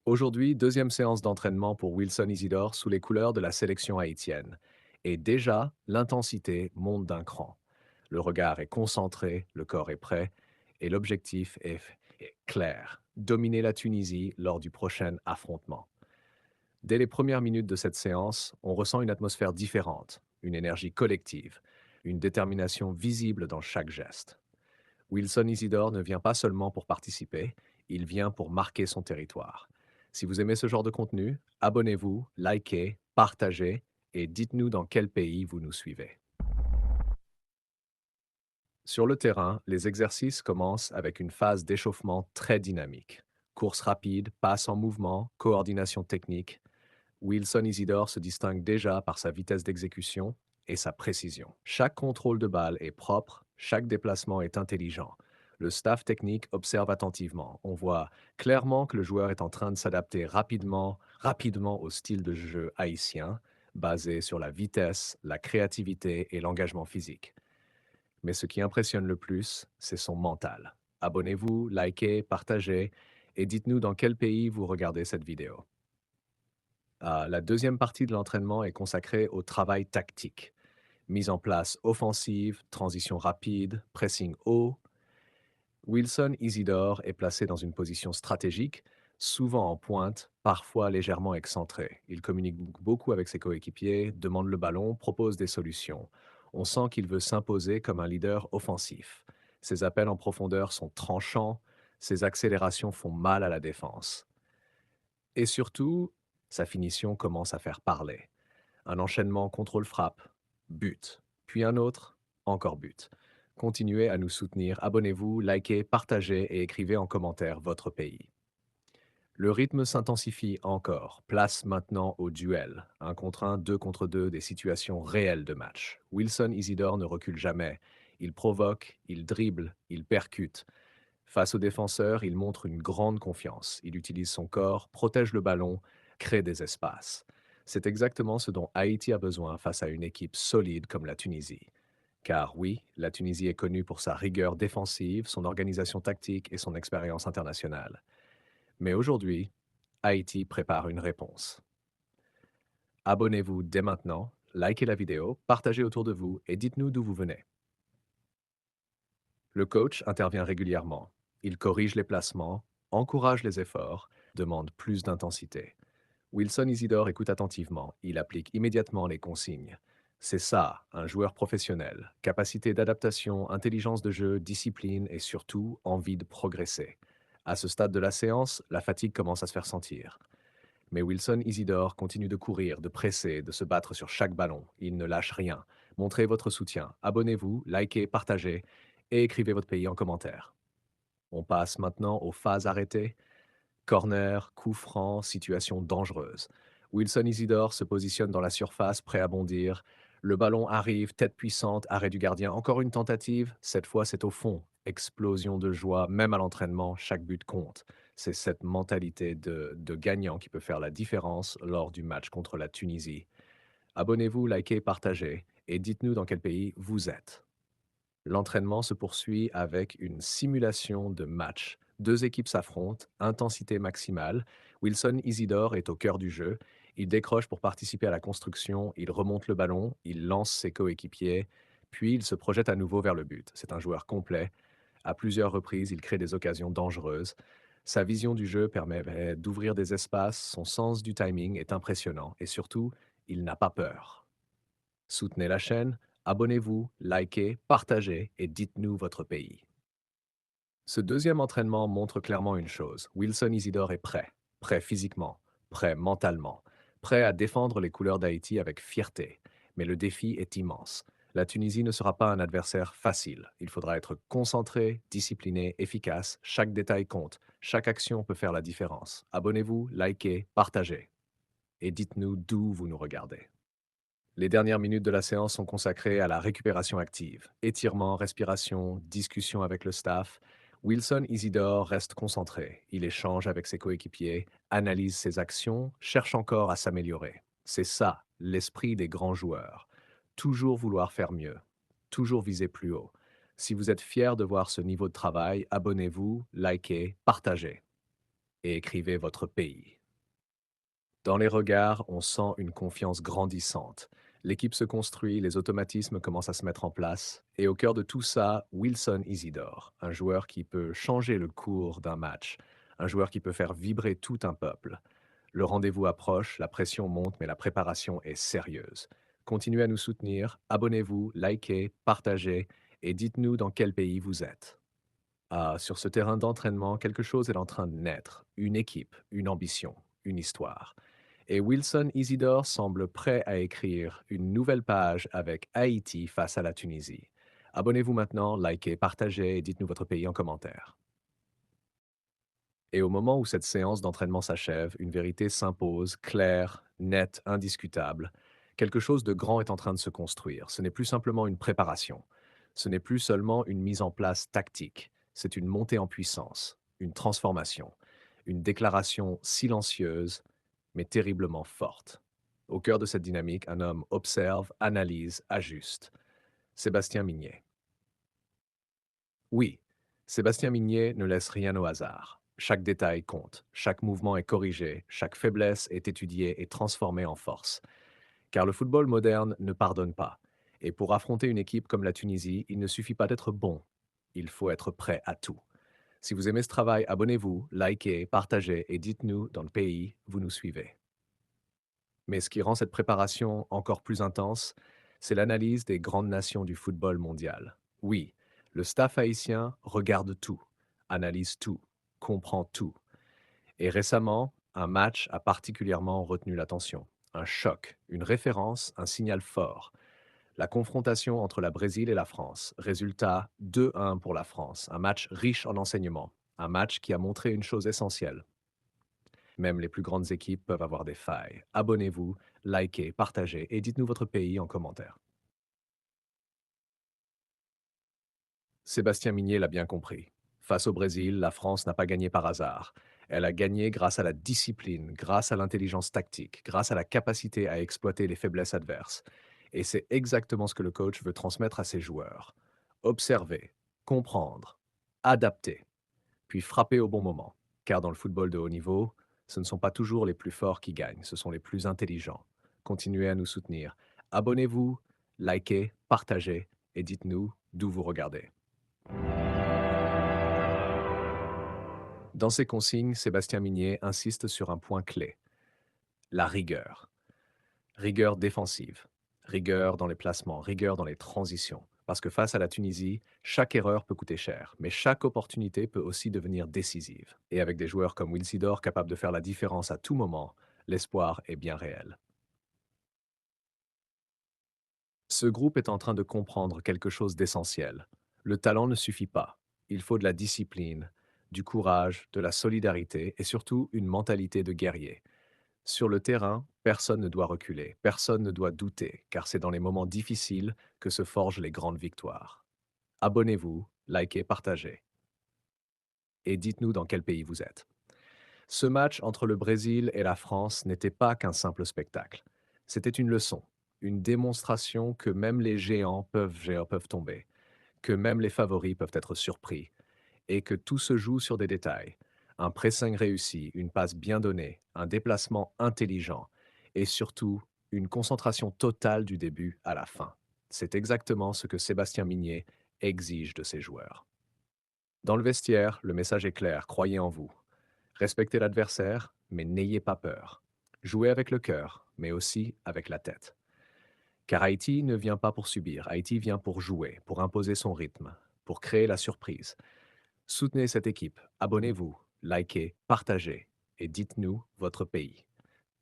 Aujourd'hui, deuxième séance d'entraînement pour Wilson Isidore sous les couleurs de la sélection haïtienne. Et déjà, l'intensité monte d'un cran. Le regard est concentré, le corps est prêt, et l'objectif est clair, dominer la Tunisie lors du prochain affrontement. Dès les premières minutes de cette séance, on ressent une atmosphère différente, une énergie collective, une détermination visible dans chaque geste. Wilson Isidore ne vient pas seulement pour participer, il vient pour marquer son territoire. Si vous aimez ce genre de contenu, abonnez-vous, likez, partagez et dites-nous dans quel pays vous nous suivez. Sur le terrain, les exercices commencent avec une phase d'échauffement très dynamique. Course rapide, passe en mouvement, coordination technique. Wilson Isidore se distingue déjà par sa vitesse d'exécution et sa précision. Chaque contrôle de balle est propre, chaque déplacement est intelligent. Le staff technique observe attentivement. On voit clairement que le joueur est en train de s'adapter rapidement au style de jeu haïtien, basé sur la vitesse, la créativité et l'engagement physique. Mais ce qui impressionne le plus, c'est son mental. Abonnez-vous, likez, partagez et dites-nous dans quel pays vous regardez cette vidéo. La deuxième partie de l'entraînement est consacrée au travail tactique. Mise en place offensive, transition rapide, pressing haut. Wilson Isidore est placé dans une position stratégique, souvent en pointe, parfois légèrement excentré. Il communique beaucoup avec ses coéquipiers, demande le ballon, propose des solutions. On sent qu'il veut s'imposer comme un leader offensif. Ses appels en profondeur sont tranchants, ses accélérations font mal à la défense. Et surtout, sa finition commence à faire parler. Un enchaînement contrôle-frappe, but, puis un autre, encore but. Continuez à nous soutenir, abonnez-vous, likez, partagez et écrivez en commentaire votre pays. Le rythme s'intensifie encore. Place maintenant au duel. Un contre un, deux contre deux, des situations réelles de match. Wilson Isidore ne recule jamais. Il provoque, il dribble, il percute. Face aux défenseurs, il montre une grande confiance. Il utilise son corps, protège le ballon, crée des espaces. C'est exactement ce dont Haïti a besoin face à une équipe solide comme la Tunisie. Car oui, la Tunisie est connue pour sa rigueur défensive, son organisation tactique et son expérience internationale. Mais aujourd'hui, Haïti prépare une réponse. Abonnez-vous dès maintenant, likez la vidéo, partagez autour de vous et dites-nous d'où vous venez. Le coach intervient régulièrement. Il corrige les placements, encourage les efforts, demande plus d'intensité. Wilson Isidore écoute attentivement, il applique immédiatement les consignes. C'est ça, un joueur professionnel. Capacité d'adaptation, intelligence de jeu, discipline et surtout envie de progresser. À ce stade de la séance, la fatigue commence à se faire sentir. Mais Wilson Isidore continue de courir, de presser, de se battre sur chaque ballon. Il ne lâche rien. Montrez votre soutien. Abonnez-vous, likez, partagez et écrivez votre pays en commentaire. On passe maintenant aux phases arrêtées. Corner, coup franc, situation dangereuse. Wilson Isidore se positionne dans la surface, prêt à bondir. Le ballon arrive, tête puissante, arrêt du gardien. Encore une tentative, cette fois c'est au fond. Explosion de joie, même à l'entraînement, chaque but compte. C'est cette mentalité de gagnant qui peut faire la différence lors du match contre la Tunisie. Abonnez-vous, likez, partagez et dites-nous dans quel pays vous êtes. L'entraînement se poursuit avec une simulation de match. Deux équipes s'affrontent, intensité maximale. Wilson Isidore est au cœur du jeu. Il décroche pour participer à la construction, il remonte le ballon, il lance ses coéquipiers, puis il se projette à nouveau vers le but. C'est un joueur complet. À plusieurs reprises, il crée des occasions dangereuses. Sa vision du jeu permet d'ouvrir des espaces, son sens du timing est impressionnant et surtout, il n'a pas peur. Soutenez la chaîne, abonnez-vous, likez, partagez et dites-nous votre pays. Ce deuxième entraînement montre clairement une chose. Wilson Isidore est prêt. Prêt physiquement, prêt mentalement, prêt à défendre les couleurs d'Haïti avec fierté. Mais le défi est immense. La Tunisie ne sera pas un adversaire facile. Il faudra être concentré, discipliné, efficace. Chaque détail compte. Chaque action peut faire la différence. Abonnez-vous, likez, partagez. Et dites-nous d'où vous nous regardez. Les dernières minutes de la séance sont consacrées à la récupération active. Étirement, respiration, discussion avec le staff. Wilson Isidore reste concentré. Il échange avec ses coéquipiers, analyse ses actions, cherche encore à s'améliorer. C'est ça, l'esprit des grands joueurs. Toujours vouloir faire mieux. Toujours viser plus haut. Si vous êtes fier de voir ce niveau de travail, abonnez-vous, likez, partagez. et écrivez votre pays. Dans les regards, on sent une confiance grandissante. L'équipe se construit, les automatismes commencent à se mettre en place. Et au cœur de tout ça, Wilson Isidore, un joueur qui peut changer le cours d'un match, un joueur qui peut faire vibrer tout un peuple. Le rendez-vous approche, la pression monte, mais la préparation est sérieuse. Continuez à nous soutenir, abonnez-vous, likez, partagez et dites-nous dans quel pays vous êtes. Ah, sur ce terrain d'entraînement, quelque chose est en train de naître. Une équipe, une ambition, une histoire. Et Wilson Isidore semble prêt à écrire une nouvelle page avec Haïti face à la Tunisie. Abonnez-vous maintenant, likez, partagez et dites-nous votre pays en commentaire. Et au moment où cette séance d'entraînement s'achève, une vérité s'impose, claire, nette, indiscutable. Quelque chose de grand est en train de se construire. Ce n'est plus simplement une préparation. Ce n'est plus seulement une mise en place tactique. C'est une montée en puissance, une transformation, une déclaration silencieuse, mais terriblement forte. Au cœur de cette dynamique, un homme observe, analyse, ajuste. Sébastien Mignet. Oui, Sébastien Mignet ne laisse rien au hasard. Chaque détail compte, chaque mouvement est corrigé, chaque faiblesse est étudiée et transformée en force. Car le football moderne ne pardonne pas. Et pour affronter une équipe comme la Tunisie, il ne suffit pas d'être bon, il faut être prêt à tout. Si vous aimez ce travail, abonnez-vous, likez, partagez et dites-nous dans le pays, vous nous suivez. Mais ce qui rend cette préparation encore plus intense, c'est l'analyse des grandes nations du football mondial. Oui, le staff haïtien regarde tout, analyse tout, comprend tout. Et récemment, un match a particulièrement retenu l'attention. Un choc, une référence, un signal fort. La confrontation entre la Brésil et la France. Résultat 2-1 pour la France. Un match riche en enseignements. Un match qui a montré une chose essentielle. Même les plus grandes équipes peuvent avoir des failles. Abonnez-vous, likez, partagez et dites-nous votre pays en commentaire. Sébastien Mignet l'a bien compris. Face au Brésil, la France n'a pas gagné par hasard. Elle a gagné grâce à la discipline, grâce à l'intelligence tactique, grâce à la capacité à exploiter les faiblesses adverses. Et c'est exactement ce que le coach veut transmettre à ses joueurs. Observer, comprendre, adapter, puis frapper au bon moment. Car dans le football de haut niveau, ce ne sont pas toujours les plus forts qui gagnent, ce sont les plus intelligents. Continuez à nous soutenir. Abonnez-vous, likez, partagez et dites-nous d'où vous regardez. Dans ses consignes, Sébastien Mignet insiste sur un point clé, la rigueur. Rigueur défensive, rigueur dans les placements, rigueur dans les transitions. Parce que face à la Tunisie, chaque erreur peut coûter cher, mais chaque opportunité peut aussi devenir décisive. Et avec des joueurs comme Wilsidor capables de faire la différence à tout moment, l'espoir est bien réel. Ce groupe est en train de comprendre quelque chose d'essentiel. Le talent ne suffit pas. Il faut de la discipline, du courage, de la solidarité et surtout une mentalité de guerrier. Sur le terrain, personne ne doit reculer, personne ne doit douter, car c'est dans les moments difficiles que se forgent les grandes victoires. Abonnez-vous, likez, partagez et dites-nous dans quel pays vous êtes. Ce match entre le Brésil et la France n'était pas qu'un simple spectacle. C'était une leçon, une démonstration que même les géants peuvent tomber, que même les favoris peuvent être surpris, et que tout se joue sur des détails. Un pressing réussi, une passe bien donnée, un déplacement intelligent, et surtout une concentration totale du début à la fin. C'est exactement ce que Sébastien Mignet exige de ses joueurs. Dans le vestiaire, le message est clair, croyez en vous. Respectez l'adversaire, mais n'ayez pas peur. Jouez avec le cœur, mais aussi avec la tête. Car Haïti ne vient pas pour subir, Haïti vient pour jouer, pour imposer son rythme, pour créer la surprise. Soutenez cette équipe, abonnez-vous, likez, partagez et dites-nous votre pays.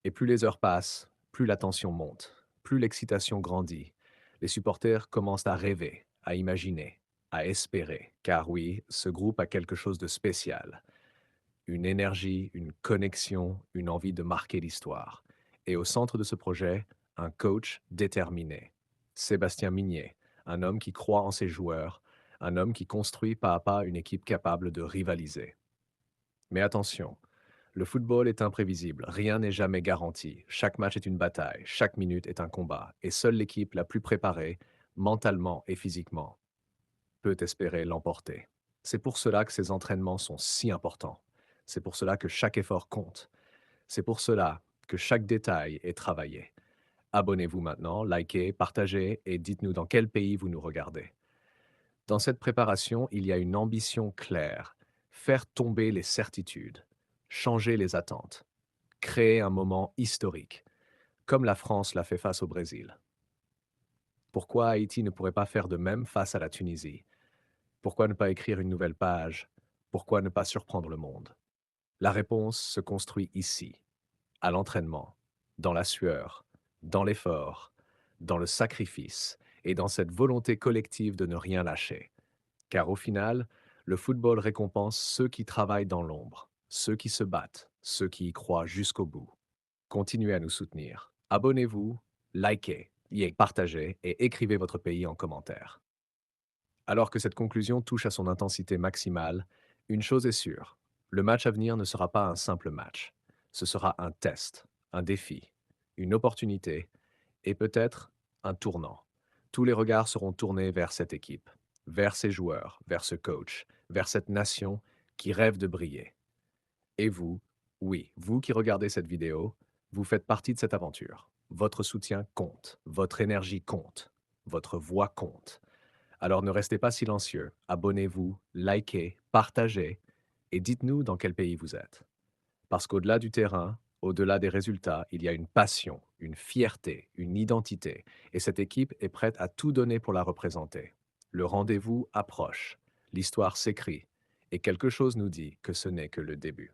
Et plus les heures passent, plus la tension monte, plus l'excitation grandit. Les supporters commencent à rêver, à imaginer, à espérer. Car oui, ce groupe a quelque chose de spécial. Une énergie, une connexion, une envie de marquer l'histoire. Et au centre de ce projet, un coach déterminé. Sébastien Mignet, un homme qui croit en ses joueurs, un homme qui construit pas à pas une équipe capable de rivaliser. Mais attention, le football est imprévisible, rien n'est jamais garanti. Chaque match est une bataille, chaque minute est un combat, et seule l'équipe la plus préparée, mentalement et physiquement, peut espérer l'emporter. C'est pour cela que ces entraînements sont si importants. C'est pour cela que chaque effort compte. C'est pour cela que chaque détail est travaillé. Abonnez-vous maintenant, likez, partagez et dites-nous dans quel pays vous nous regardez. Dans cette préparation, il y a une ambition claire. Faire tomber les certitudes, changer les attentes, créer un moment historique, comme la France l'a fait face au Brésil. Pourquoi Haïti ne pourrait pas faire de même face à la Tunisie? Pourquoi ne pas écrire une nouvelle page? Pourquoi ne pas surprendre le monde? La réponse se construit ici, à l'entraînement, dans la sueur, dans l'effort, dans le sacrifice et dans cette volonté collective de ne rien lâcher. Car au final, le football récompense ceux qui travaillent dans l'ombre, ceux qui se battent, ceux qui y croient jusqu'au bout. Continuez à nous soutenir. Abonnez-vous, likez, partagez et écrivez votre pays en commentaire. Alors que cette conclusion touche à son intensité maximale, une chose est sûre, le match à venir ne sera pas un simple match. Ce sera un test, un défi, une opportunité et peut-être un tournant. Tous les regards seront tournés vers cette équipe, vers ses joueurs, vers ce coach, vers cette nation qui rêve de briller. Et vous, oui, vous qui regardez cette vidéo, vous faites partie de cette aventure. Votre soutien compte, votre énergie compte, votre voix compte. Alors ne restez pas silencieux, abonnez-vous, likez, partagez et dites-nous dans quel pays vous êtes. Parce qu'au-delà du terrain, au-delà des résultats, il y a une passion, une fierté, une identité, et cette équipe est prête à tout donner pour la représenter. Le rendez-vous approche, l'histoire s'écrit, et quelque chose nous dit que ce n'est que le début.